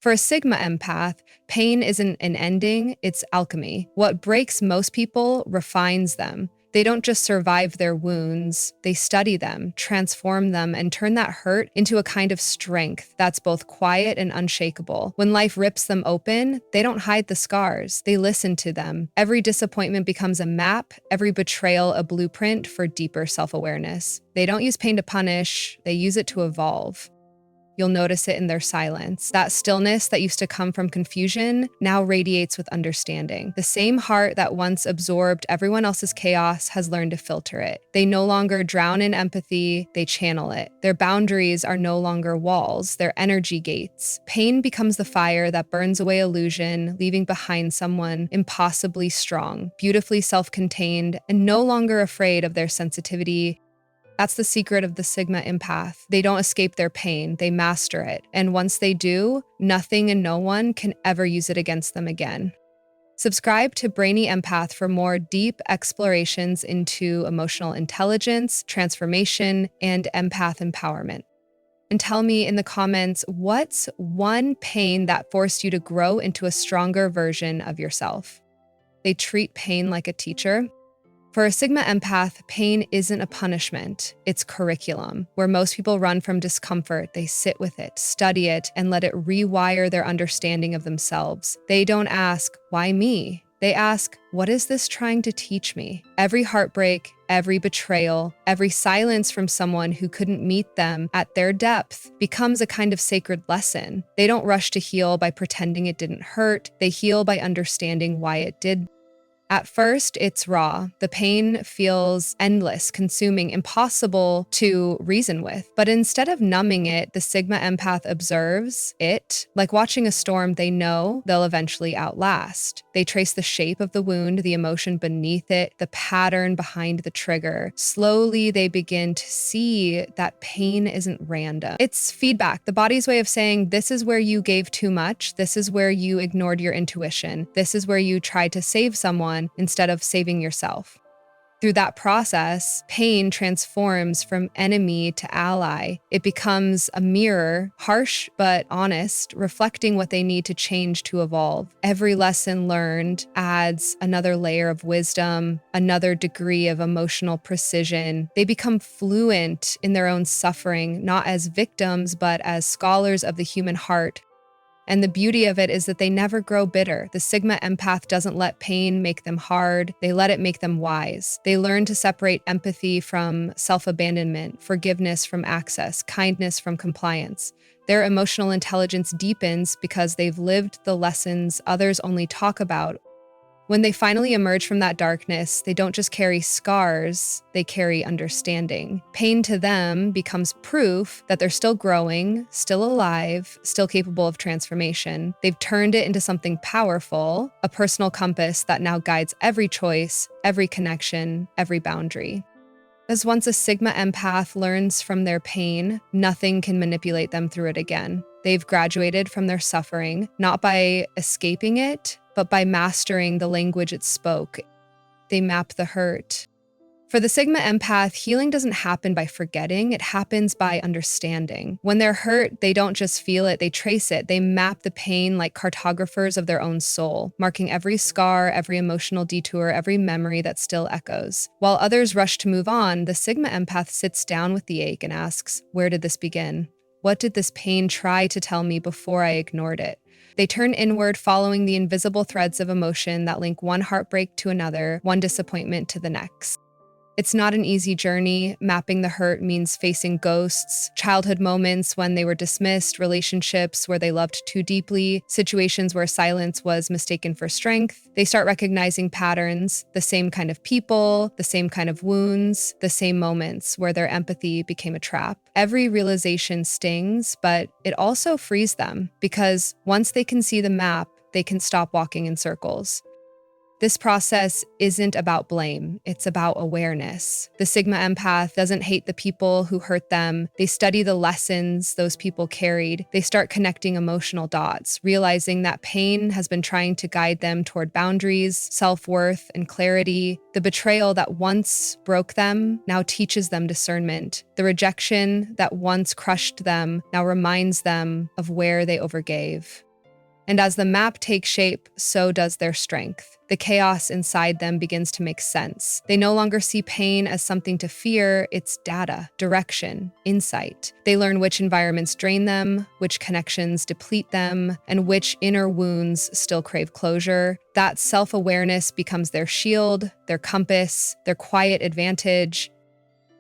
For a Sigma empath, pain isn't an ending, it's alchemy. What breaks most people refines them. They don't just survive their wounds, they study them, transform them, and turn that hurt into a kind of strength that's both quiet and unshakable. When life rips them open, they don't hide the scars, they listen to them. Every disappointment becomes a map, every betrayal a blueprint for deeper self-awareness. They don't use pain to punish, they use it to evolve. You'll notice it in their silence. That stillness that used to come from confusion now radiates with understanding. The same heart that once absorbed everyone else's chaos has learned to filter it. They no longer drown in empathy, they channel it. Their boundaries are no longer walls, they're energy gates. Pain becomes the fire that burns away illusion, leaving behind someone impossibly strong, beautifully self-contained, and no longer afraid of their sensitivity. That's the secret of the Sigma Empath. They don't escape their pain, they master it. And once they do, nothing and no one can ever use it against them again. Subscribe to Brainy Empath for more deep explorations into emotional intelligence, transformation, and empath empowerment. And tell me in the comments, what's one pain that forced you to grow into a stronger version of yourself? They treat pain like a teacher. For a Sigma empath, pain isn't a punishment, it's curriculum. Where most people run from discomfort, they sit with it, study it, and let it rewire their understanding of themselves. They don't ask, why me? They ask, what is this trying to teach me? Every heartbreak, every betrayal, every silence from someone who couldn't meet them at their depth becomes a kind of sacred lesson. They don't rush to heal by pretending it didn't hurt, they heal by understanding why it did. At first, it's raw. The pain feels endless, consuming, impossible to reason with. But instead of numbing it, the Sigma empath observes it. Like watching a storm they know they'll eventually outlast. They trace the shape of the wound, the emotion beneath it, the pattern behind the trigger. Slowly, they begin to see that pain isn't random. It's feedback, the body's way of saying, this is where you gave too much. This is where you ignored your intuition. This is where you tried to save someone instead of saving yourself. Through that process, pain transforms from enemy to ally. It becomes a mirror, harsh but honest, reflecting what they need to change to evolve. Every lesson learned adds another layer of wisdom, another degree of emotional precision. They become fluent in their own suffering, not as victims, but as scholars of the human heart. And the beauty of it is that they never grow bitter. The Sigma empath doesn't let pain make them hard. They let it make them wise. They learn to separate empathy from self-abandonment, forgiveness from access, kindness from compliance. Their emotional intelligence deepens because they've lived the lessons others only talk about. When they finally emerge from that darkness, they don't just carry scars, they carry understanding. Pain to them becomes proof that they're still growing, still alive, still capable of transformation. They've turned it into something powerful, a personal compass that now guides every choice, every connection, every boundary. As once a Sigma empath learns from their pain, nothing can manipulate them through it again. They've graduated from their suffering, not by escaping it, but by mastering the language it spoke. They map the hurt. For the Sigma empath, healing doesn't happen by forgetting, it happens by understanding. When they're hurt, they don't just feel it, they trace it. They map the pain like cartographers of their own soul, marking every scar, every emotional detour, every memory that still echoes. While others rush to move on, the Sigma empath sits down with the ache and asks, where did this begin? What did this pain try to tell me before I ignored it? They turn inward, following the invisible threads of emotion that link one heartbreak to another, one disappointment to the next. It's not an easy journey. Mapping the hurt means facing ghosts, childhood moments when they were dismissed, relationships where they loved too deeply, situations where silence was mistaken for strength. They start recognizing patterns, the same kind of people, the same kind of wounds, the same moments where their empathy became a trap. Every realization stings, but it also frees them, because once they can see the map, they can stop walking in circles. This process isn't about blame, it's about awareness. The Sigma empath doesn't hate the people who hurt them. They study the lessons those people carried. They start connecting emotional dots, realizing that pain has been trying to guide them toward boundaries, self-worth, and clarity. The betrayal that once broke them now teaches them discernment. The rejection that once crushed them now reminds them of where they overgave. And as the map takes shape, so does their strength. The chaos inside them begins to make sense. They no longer see pain as something to fear, it's data, direction, insight. They learn which environments drain them, which connections deplete them, and which inner wounds still crave closure. That self-awareness becomes their shield, their compass, their quiet advantage.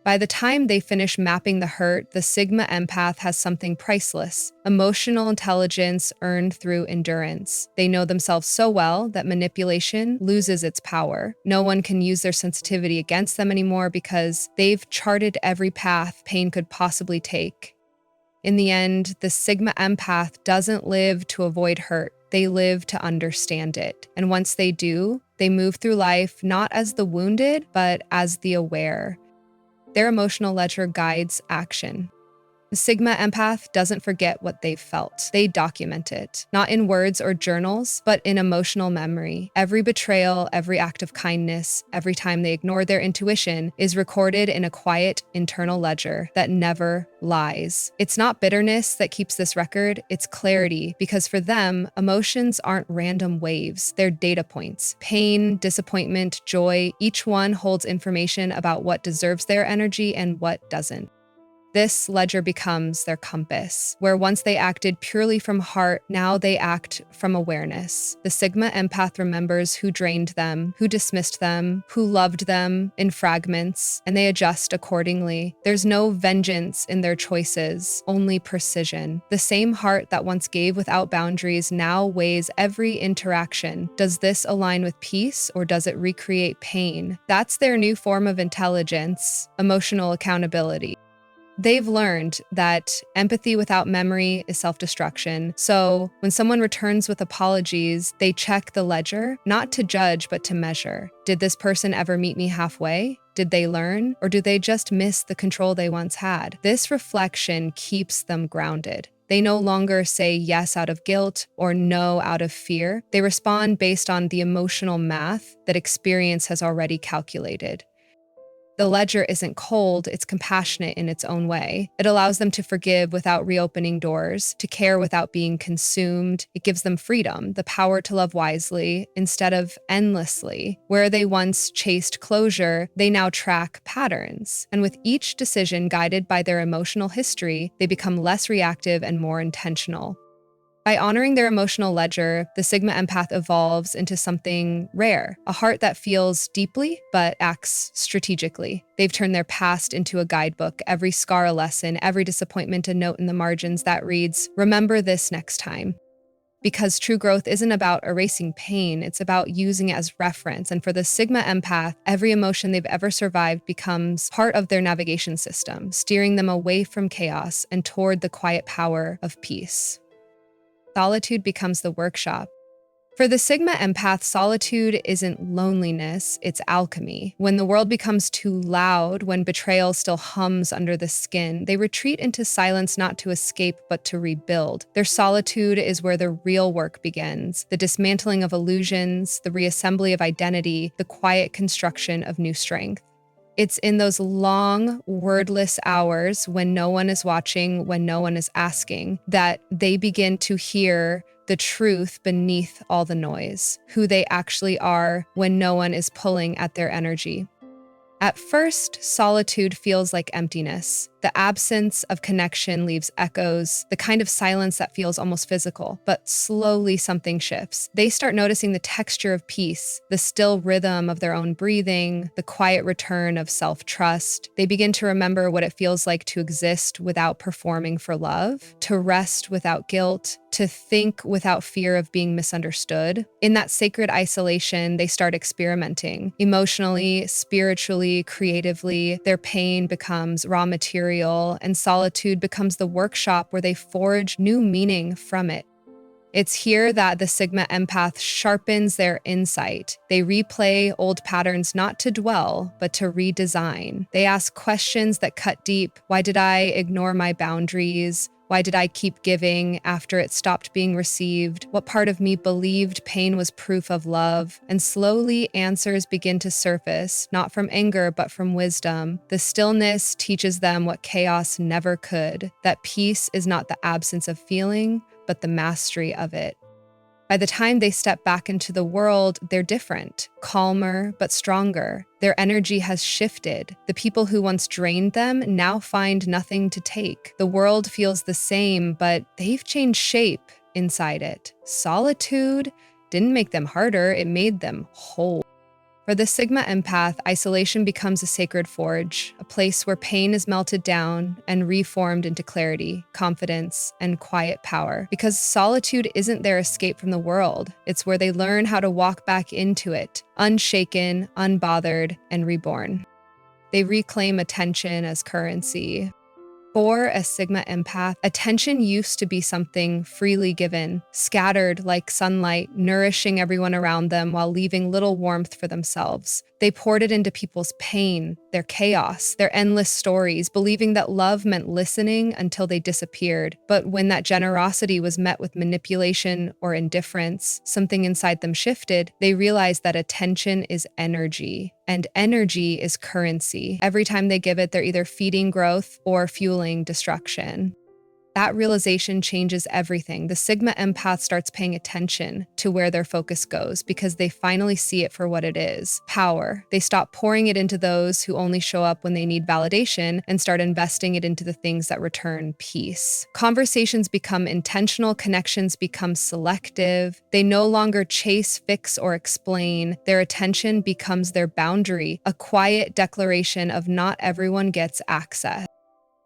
By the time they finish mapping the hurt, the Sigma Empath has something priceless: emotional intelligence earned through endurance. They know themselves so well that manipulation loses its power. No one can use their sensitivity against them anymore because they've charted every path pain could possibly take. In the end, the Sigma Empath doesn't live to avoid hurt. They live to understand it. And once they do, they move through life not as the wounded, but as the aware. Their emotional ledger guides action. The Sigma Empath doesn't forget what they've felt. They document it, not in words or journals, but in emotional memory. Every betrayal, every act of kindness, every time they ignored their intuition is recorded in a quiet internal ledger that never lies. It's not bitterness that keeps this record, it's clarity, because for them, emotions aren't random waves, they're data points. Pain, disappointment, joy, each one holds information about what deserves their energy and what doesn't. This ledger becomes their compass, where once they acted purely from heart, now they act from awareness. The Sigma Empath remembers who drained them, who dismissed them, who loved them in fragments, and they adjust accordingly. There's no vengeance in their choices, only precision. The same heart that once gave without boundaries now weighs every interaction. Does this align with peace, or does it recreate pain? That's their new form of intelligence, emotional accountability. They've learned that empathy without memory is self-destruction. So when someone returns with apologies, they check the ledger, not to judge, but to measure. Did this person ever meet me halfway? Did they learn? Or do they just miss the control they once had? This reflection keeps them grounded. They no longer say yes out of guilt or no out of fear. They respond based on the emotional math that experience has already calculated. The ledger isn't cold, it's compassionate in its own way. It allows them to forgive without reopening doors, to care without being consumed. It gives them freedom, the power to love wisely instead of endlessly. Where they once chased closure, they now track patterns. And with each decision guided by their emotional history, they become less reactive and more intentional. By honoring their emotional ledger, the Sigma Empath evolves into something rare, a heart that feels deeply but acts strategically. They've turned their past into a guidebook, every scar a lesson, every disappointment a note in the margins that reads, "Remember this next time." Because true growth isn't about erasing pain, it's about using it as reference. And for the Sigma Empath, every emotion they've ever survived becomes part of their navigation system, steering them away from chaos and toward the quiet power of peace. Solitude becomes the workshop. For the Sigma Empath, solitude isn't loneliness, it's alchemy. When the world becomes too loud, when betrayal still hums under the skin, they retreat into silence not to escape, but to rebuild. Their solitude is where the real work begins, the dismantling of illusions, the reassembly of identity, the quiet construction of new strength. It's in those long, wordless hours when no one is watching, when no one is asking, that they begin to hear the truth beneath all the noise, who they actually are when no one is pulling at their energy. At first, solitude feels like emptiness. The absence of connection leaves echoes, the kind of silence that feels almost physical, but slowly something shifts. They start noticing the texture of peace, the still rhythm of their own breathing, the quiet return of self-trust. They begin to remember what it feels like to exist without performing for love, to rest without guilt, to think without fear of being misunderstood. In that sacred isolation, they start experimenting. Emotionally, spiritually, creatively, their pain becomes raw material, and solitude becomes the workshop where they forge new meaning from it. It's here that the Sigma Empath sharpens their insight. They replay old patterns not to dwell, but to redesign. They ask questions that cut deep. Why did I ignore my boundaries? Why did I keep giving after it stopped being received? What part of me believed pain was proof of love? And slowly answers begin to surface, not from anger, but from wisdom. The stillness teaches them what chaos never could, that peace is not the absence of feeling, but the mastery of it. By the time they step back into the world, they're different, calmer, but stronger. Their energy has shifted. The people who once drained them now find nothing to take. The world feels the same, but they've changed shape inside it. Solitude didn't make them harder, it made them whole. For the Sigma Empath, isolation becomes a sacred forge, a place where pain is melted down and reformed into clarity, confidence, and quiet power. Because solitude isn't their escape from the world, it's where they learn how to walk back into it, unshaken, unbothered, and reborn. They reclaim attention as currency. For a Sigma Empath, attention used to be something freely given, scattered like sunlight, nourishing everyone around them while leaving little warmth for themselves. They poured it into people's pain, their chaos, their endless stories, believing that love meant listening until they disappeared. But when that generosity was met with manipulation or indifference, something inside them shifted. They realized that attention is energy, and energy is currency. Every time they give it, they're either feeding growth or fueling destruction. That realization changes everything. The Sigma Empath starts paying attention to where their focus goes because they finally see it for what it is: power. They stop pouring it into those who only show up when they need validation and start investing it into the things that return peace. Conversations become intentional, connections become selective. They no longer chase, fix, or explain. Their attention becomes their boundary, a quiet declaration of not everyone gets access.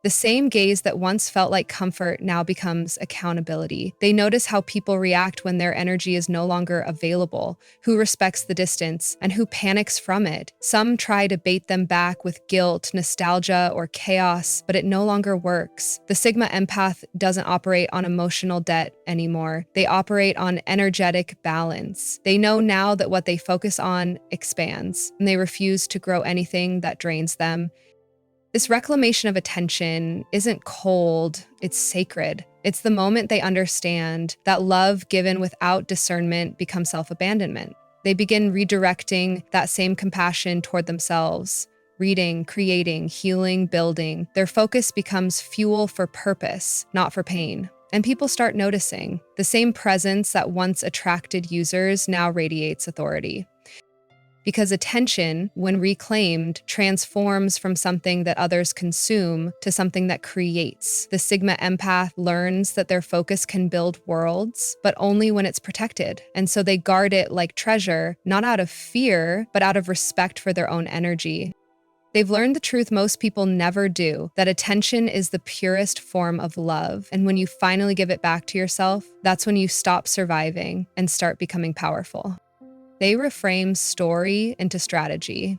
The same gaze that once felt like comfort now becomes accountability. They notice how people react when their energy is no longer available, who respects the distance, and who panics from it. Some try to bait them back with guilt, nostalgia, or chaos, but it no longer works. The Sigma Empath doesn't operate on emotional debt anymore. They operate on energetic balance. They know now that what they focus on expands, and they refuse to grow anything that drains them. This reclamation of attention isn't cold, it's sacred. It's the moment they understand that love given without discernment becomes self-abandonment. They begin redirecting that same compassion toward themselves, reading, creating, healing, building. Their focus becomes fuel for purpose, not for pain. And people start noticing. The same presence that once attracted users now radiates authority. Because attention, when reclaimed, transforms from something that others consume to something that creates. The Sigma Empath learns that their focus can build worlds, but only when it's protected. And so they guard it like treasure, not out of fear, but out of respect for their own energy. They've learned the truth most people never do, that attention is the purest form of love. And when you finally give it back to yourself, that's when you stop surviving and start becoming powerful. They reframe story into strategy.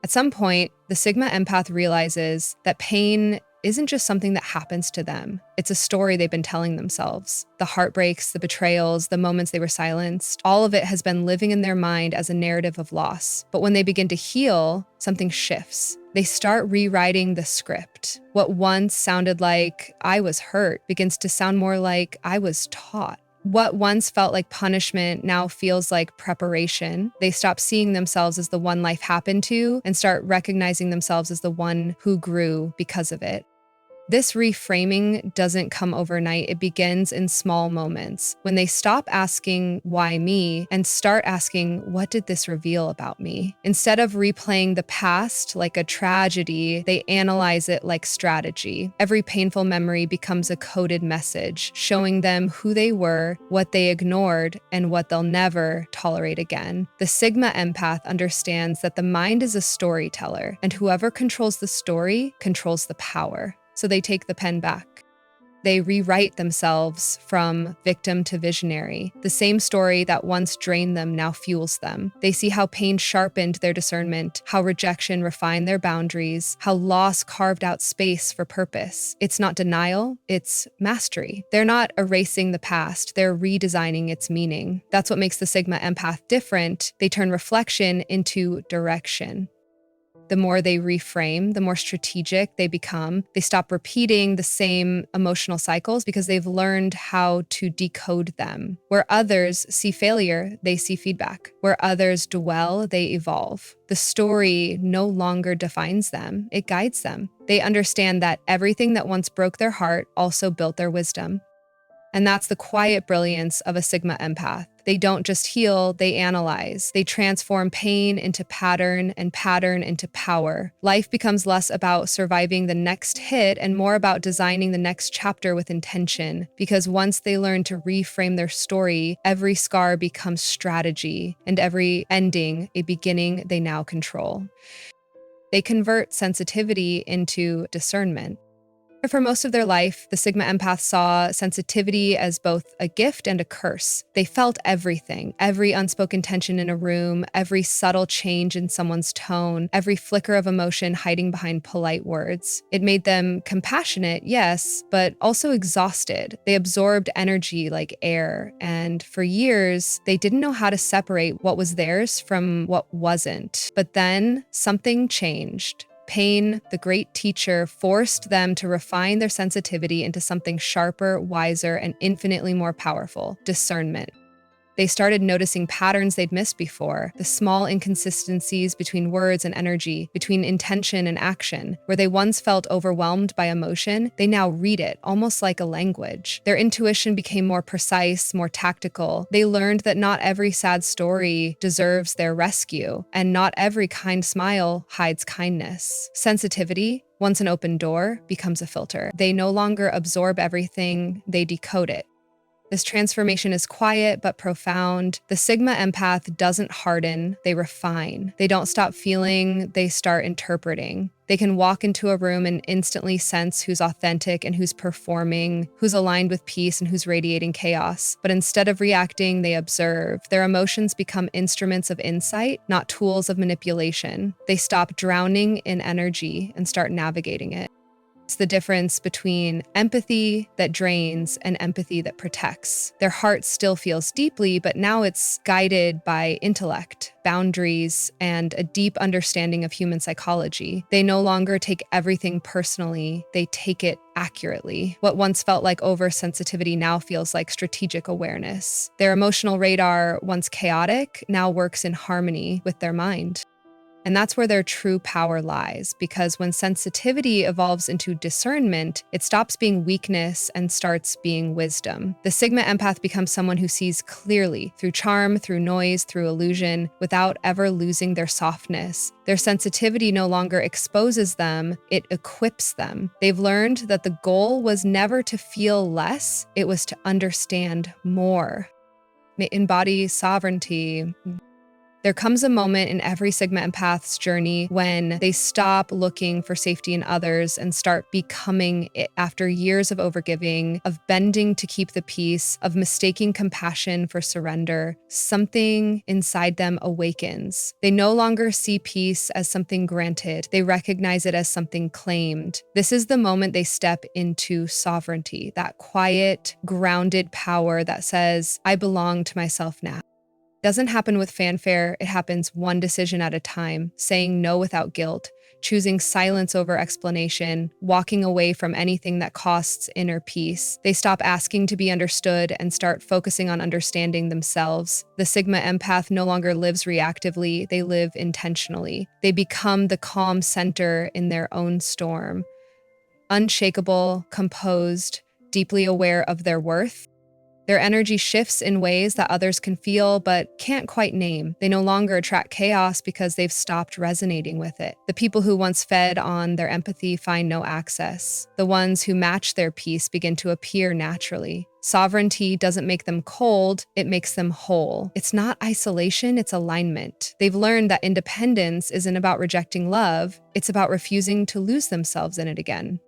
At some point, the Sigma Empath realizes that pain isn't just something that happens to them. It's a story they've been telling themselves. The heartbreaks, the betrayals, the moments they were silenced, all of it has been living in their mind as a narrative of loss. But when they begin to heal, something shifts. They start rewriting the script. What once sounded like "I was hurt" begins to sound more like "I was taught." What once felt like punishment now feels like preparation. They stop seeing themselves as the one life happened to and start recognizing themselves as the one who grew because of it. This reframing doesn't come overnight. It begins in small moments. When they stop asking, "Why me?" and start asking, "What did this reveal about me?" Instead of replaying the past like a tragedy, they analyze it like strategy. Every painful memory becomes a coded message, showing them who they were, what they ignored, and what they'll never tolerate again. The Sigma Empath understands that the mind is a storyteller, and whoever controls the story controls the power. So they take the pen back. They rewrite themselves from victim to visionary. The same story that once drained them now fuels them. They see how pain sharpened their discernment, how rejection refined their boundaries, how loss carved out space for purpose. It's not denial, it's mastery. They're not erasing the past, they're redesigning its meaning. That's what makes the Sigma Empath different. They turn reflection into direction. The more they reframe, the more strategic they become. They stop repeating the same emotional cycles because they've learned how to decode them. Where others see failure, they see feedback. Where others dwell, they evolve. The story no longer defines them, it guides them. They understand that everything that once broke their heart also built their wisdom. And that's the quiet brilliance of a Sigma empath. They don't just heal, they analyze. They transform pain into pattern and pattern into power. Life becomes less about surviving the next hit and more about designing the next chapter with intention. Because once they learn to reframe their story, every scar becomes strategy, and every ending a beginning they now control. They convert sensitivity into discernment. For most of their life, the Sigma empath saw sensitivity as both a gift and a curse. They felt everything, every unspoken tension in a room, every subtle change in someone's tone, every flicker of emotion hiding behind polite words. It made them compassionate, yes, but also exhausted. They absorbed energy like air, and for years, they didn't know how to separate what was theirs from what wasn't. But then something changed. Pain, the great teacher, forced them to refine their sensitivity into something sharper, wiser, and infinitely more powerful: discernment. They started noticing patterns they'd missed before, the small inconsistencies between words and energy, between intention and action. Where they once felt overwhelmed by emotion, they now read it, almost like a language. Their intuition became more precise, more tactical. They learned that not every sad story deserves their rescue, and not every kind smile hides kindness. Sensitivity, once an open door, becomes a filter. They no longer absorb everything, they decode it. This transformation is quiet but profound. The Sigma empath doesn't harden, they refine. They don't stop feeling, they start interpreting. They can walk into a room and instantly sense who's authentic and who's performing, who's aligned with peace and who's radiating chaos. But instead of reacting, they observe. Their emotions become instruments of insight, not tools of manipulation. They stop drowning in energy and start navigating it. It's the difference between empathy that drains and empathy that protects. Their heart still feels deeply, but now it's guided by intellect, boundaries, and a deep understanding of human psychology. They no longer take everything personally, they take it accurately. What once felt like oversensitivity now feels like strategic awareness. Their emotional radar, once chaotic, now works in harmony with their mind. And that's where their true power lies, because when sensitivity evolves into discernment, it stops being weakness and starts being wisdom. The Sigma empath becomes someone who sees clearly, through charm, through noise, through illusion, without ever losing their softness. Their sensitivity no longer exposes them, it equips them. They've learned that the goal was never to feel less, it was to understand more. Embody sovereignty. There comes a moment in every Sigma empath's journey when they stop looking for safety in others and start becoming it after years of overgiving, of bending to keep the peace, of mistaking compassion for surrender. Something inside them awakens. They no longer see peace as something granted. They recognize it as something claimed. This is the moment they step into sovereignty, that quiet, grounded power that says, I belong to myself now. Doesn't happen with fanfare, it happens one decision at a time, saying no without guilt, choosing silence over explanation, walking away from anything that costs inner peace. They stop asking to be understood and start focusing on understanding themselves. The Sigma empath no longer lives reactively, they live intentionally. They become the calm center in their own storm. Unshakable, composed, deeply aware of their worth. Their energy shifts in ways that others can feel but can't quite name. They no longer attract chaos because they've stopped resonating with it. The people who once fed on their empathy find no access. The ones who match their peace begin to appear naturally. Sovereignty doesn't make them cold, it makes them whole. It's not isolation, it's alignment. They've learned that independence isn't about rejecting love, it's about refusing to lose themselves in it again.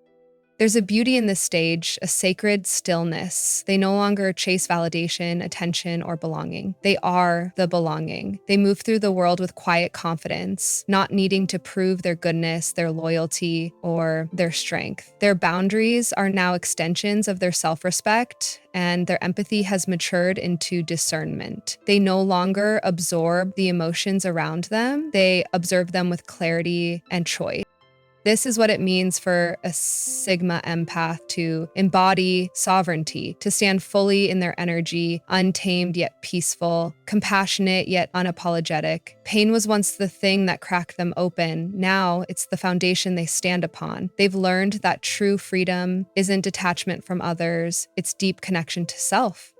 There's a beauty in this stage, a sacred stillness. They no longer chase validation, attention, or belonging. They are the belonging. They move through the world with quiet confidence, not needing to prove their goodness, their loyalty, or their strength. Their boundaries are now extensions of their self-respect, and their empathy has matured into discernment. They no longer absorb the emotions around them. They observe them with clarity and choice. This is what it means for a Sigma empath to embody sovereignty, to stand fully in their energy, untamed yet peaceful, compassionate yet unapologetic. Pain was once the thing that cracked them open. Now it's the foundation they stand upon. They've learned that true freedom isn't detachment from others, it's deep connection to self.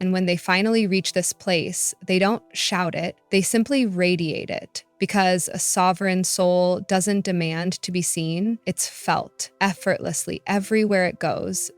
And when they finally reach this place, they don't shout it, they simply radiate it. Because a sovereign soul doesn't demand to be seen, it's felt effortlessly everywhere it goes.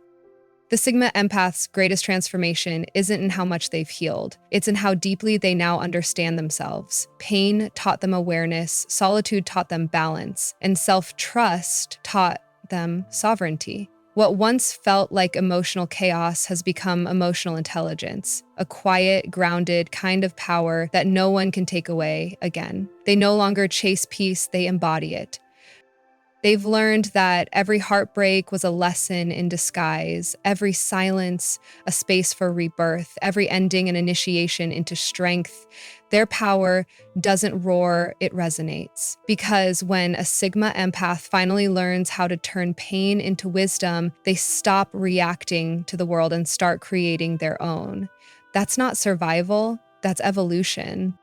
The Sigma empath's greatest transformation isn't in how much they've healed, it's in how deeply they now understand themselves. Pain taught them awareness, solitude taught them balance, and self-trust taught them sovereignty. What once felt like emotional chaos has become emotional intelligence, a quiet, grounded kind of power that no one can take away again. They no longer chase peace, they embody it. They've learned that every heartbreak was a lesson in disguise, every silence a space for rebirth, every ending an initiation into strength. Their power doesn't roar, it resonates. Because when a Sigma empath finally learns how to turn pain into wisdom, they stop reacting to the world and start creating their own. That's not survival, that's evolution.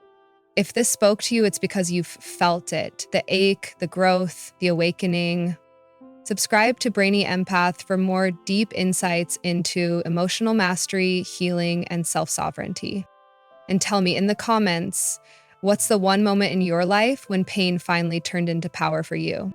If this spoke to you, it's because you've felt it, the ache, the growth, the awakening. Subscribe to Brainy Empath for more deep insights into emotional mastery, healing, and self-sovereignty. And tell me in the comments, what's the one moment in your life when pain finally turned into power for you?